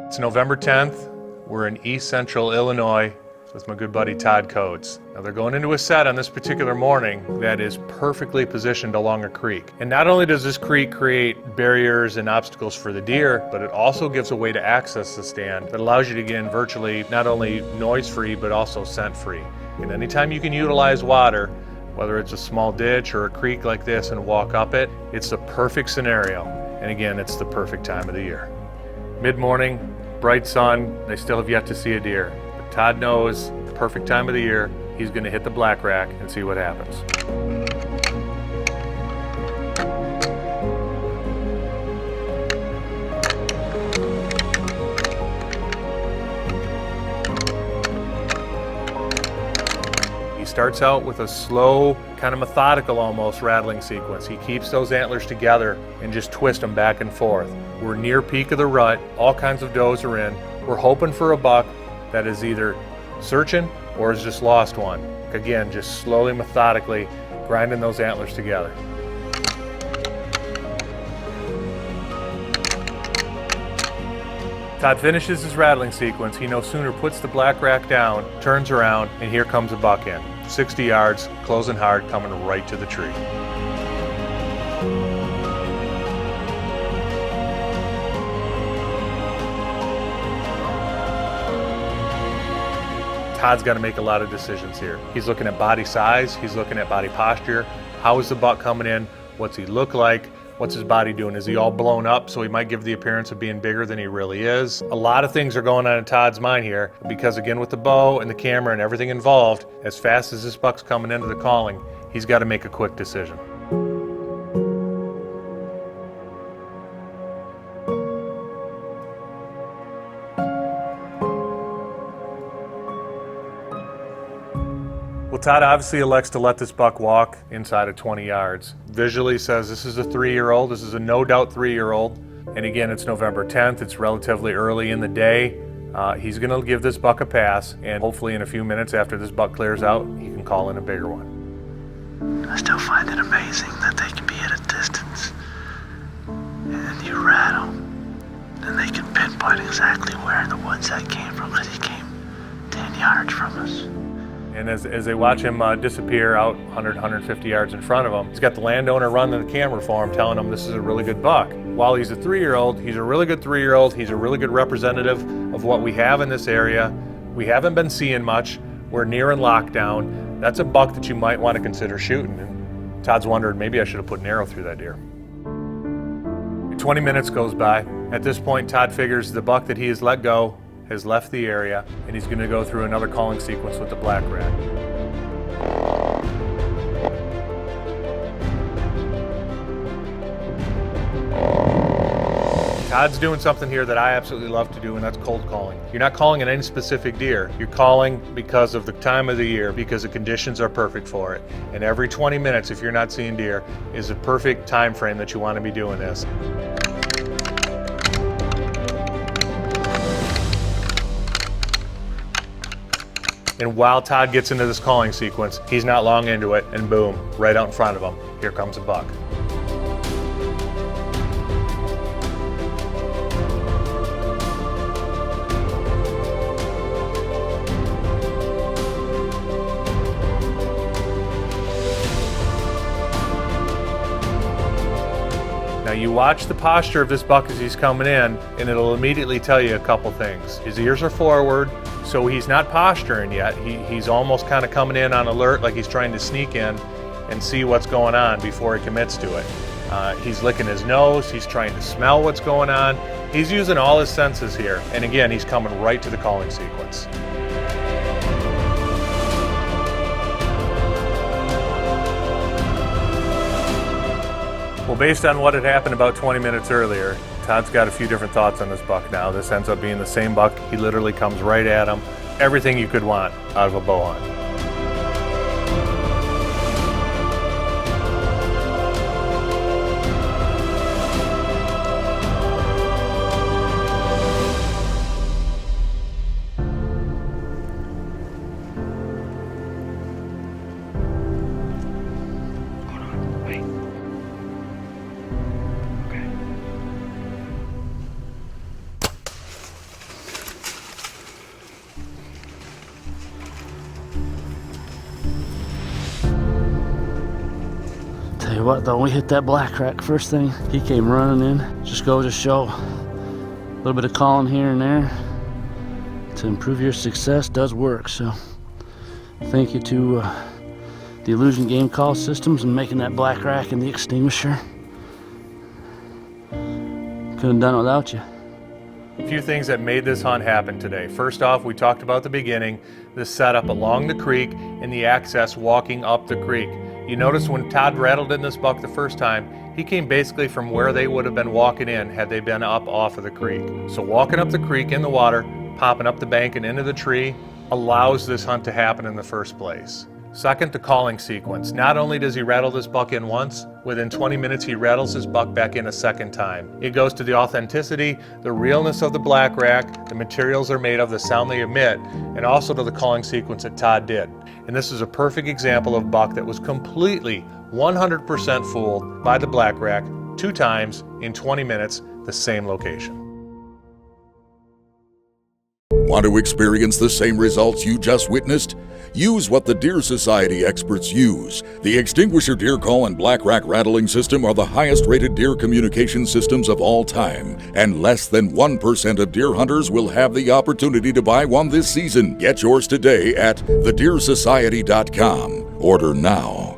It's November 10th. We're in East Central Illinois with my good buddy Todd Coates. Now they're going into a set on this particular morning that is perfectly positioned along a creek. And not only does this creek create barriers and obstacles for the deer, but it also gives a way to access the stand that allows you to get in virtually not only noise-free, but also scent-free. And anytime you can utilize water, whether it's a small ditch or a creek like this, and walk up it, it's the perfect scenario. And again, it's the perfect time of the year. Mid-morning, bright sun, they still have yet to see a deer. But Todd knows the perfect time of the year, he's gonna hit the black rack and see what happens. He starts out with a slow, kind of methodical almost rattling sequence. He keeps those antlers together and just twists them back and forth. We're near peak of the rut, all kinds of does are in. We're hoping for a buck that is either searching or has just lost one. Again, just slowly, methodically grinding those antlers together. Todd finishes his rattling sequence. He no sooner puts the black rack down, turns around, and here comes a buck in. 60 yards, closing hard, coming right to the tree. Todd's got to make a lot of decisions here. He's looking at body size, he's looking at body posture. How is the buck coming in? What's he look like? What's his body doing? Is he all blown up so he might give the appearance of being bigger than he really is? A lot of things are going on in Todd's mind here because again, with the bow and the camera and everything involved, as fast as this buck's coming into the calling, he's got to make a quick decision. Well, Todd obviously elects to let this buck walk inside of 20 yards. Visually says this is a 3-year-old. This is a no doubt 3-year-old. And again, it's November 10th. It's relatively early in the day. He's going to give this buck a pass, and hopefully in a few minutes after this buck clears out, he can call in a bigger one. I still find it amazing that they can be at a distance and you rattle, and they can pinpoint exactly where in the woods that came from, because he came 10 yards from us. And as they watch him disappear out 100, 150 yards in front of him, he's got the landowner running the camera for him, telling him this is a really good buck. While he's a 3-year-old, he's a really good 3-year-old. He's a really good representative of what we have in this area. We haven't been seeing much. We're near in lockdown. That's a buck that you might want to consider shooting. And Todd's wondering, maybe I should have put an arrow through that deer. 20 minutes goes by. At this point, Todd figures the buck that he has let go has left the area, and he's going to go through another calling sequence with the black rack. Todd's doing something here that I absolutely love to do, and that's cold calling. You're not calling at any specific deer. You're calling because of the time of the year, because the conditions are perfect for it. And every 20 minutes, if you're not seeing deer, is a perfect time frame that you want to be doing this. And while Todd gets into this calling sequence, he's not long into it, and boom, right out in front of him, here comes a buck. Now you watch the posture of this buck as he's coming in, and it'll immediately tell you a couple things. His ears are forward, so he's not posturing yet. He's almost kind of coming in on alert, like he's trying to sneak in and see what's going on before he commits to it. He's licking his nose, he's trying to smell what's going on. He's using all his senses here. And again, he's coming right to the calling sequence. Well, based on what had happened about 20 minutes earlier, Todd's got a few different thoughts on this buck now. This ends up being the same buck. He literally comes right at him. Everything you could want out of a bow hunt. you what though, we hit that black rack first thing, he came running in. Just goes to show a little bit of calling here and there to improve your success does work. So thank you to the Illusion Game Call Systems and making that black rack and the extinguisher. Couldn't have done it without you. A few things that made this hunt happen today. First off, we talked about the beginning, the setup along the creek and the access walking up the creek. You notice when Todd rattled in this buck the first time, he came basically from where they would have been walking in had they been up off of the creek. So walking up the creek in the water, popping up the bank and into the tree allows this hunt to happen in the first place. Second, the calling sequence. Not only does he rattle this buck in once, within 20 minutes he rattles his buck back in a second time. It goes to the authenticity, the realness of the black rack, the materials they're made of, the sound they emit, and also to the calling sequence that Todd did. And this is a perfect example of buck that was completely 100% fooled by the black rack 2 times in 20 minutes, the same location. Want to experience the same results you just witnessed? Use what the Deer Society experts use. The Extinguisher Deer Call and Black Rack Rattling System are the highest rated deer communication systems of all time, and less than 1% of deer hunters will have the opportunity to buy one this season. Get yours today at thedeersociety.com. Order now.